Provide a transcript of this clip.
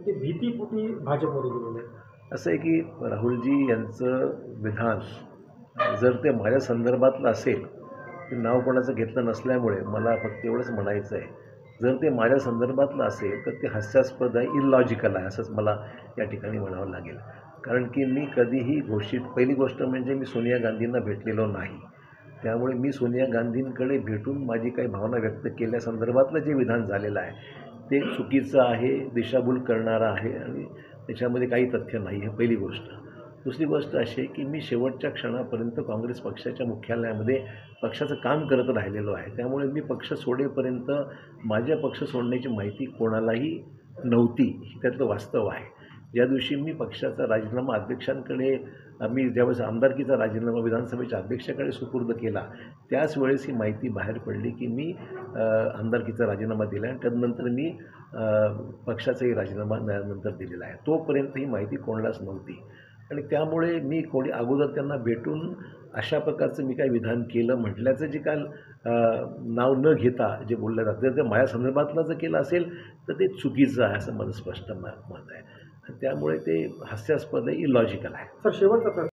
ते भीतीपोटी भाजपमध्ये गेलेले आहेत. असं आहे की राहुलजी यांचं विधान जर ते माझ्या संदर्भातलं असेल, ते नाव कोणाचं घेतलं नसल्यामुळे मला फक्त एवढंच म्हणायचं आहे, जर ते माझ्या संदर्भातलं असेल तर ते हास्यास्पद आहे, इलॉजिकल आहे असंच मला या ठिकाणी म्हणावं लागेल. कारण की मी कधीही पहिली गोष्ट म्हणजे मी सोनिया गांधींना भेटलेलो नाही. त्यामुळे मी सोनिया गांधींकडे भेटून माझी काही भावना व्यक्त केल्यासंदर्भातलं जे विधान झालेलं आहे ते चुकीचं आहे, दिशाभूल करणारं आहे आणि त्याच्यामध्ये काही तथ्य नाही आहे, पहिली गोष्ट. दुसरी गोष्ट अशी आहे की मी शेवटच्या क्षणापर्यंत काँग्रेस पक्षाच्या मुख्यालयामध्ये पक्षाचं काम करत राहिलेलो आहे. त्यामुळे मी पक्ष सोडेपर्यंत माझ्या पक्ष सोडण्याची माहिती कोणालाही नव्हती, हे त्यातलं वास्तव आहे. ज्या दिवशी मी पक्षाचा राजीनामा अध्यक्षांकडे मी ज्यावेळेस आमदारकीचा राजीनामा विधानसभेच्या अध्यक्षाकडे सुपूर्द केला, त्याच वेळेस ही माहिती बाहेर पडली की मी आमदारकीचा राजीनामा दिला आणि त्यानंतर मी पक्षाचाही राजीनामा नंतर दिलेला आहे. तोपर्यंत ही माहिती कोणालाच नव्हती आणि त्यामुळे मी कोणी अगोदर त्यांना भेटून अशा प्रकारचं मी काही विधान केलं म्हटल्याचं जे काल नाव न घेता जे बोललं जातं, जर ते माझ्या संदर्भातलं जर केलं असेल तर ते चुकीचं आहे असं माझं स्पष्ट मत आहे. त्यामुळे ते हास्यास्पद आहे, इलॉजिकल आहे. सर शेवटचा प्रश्न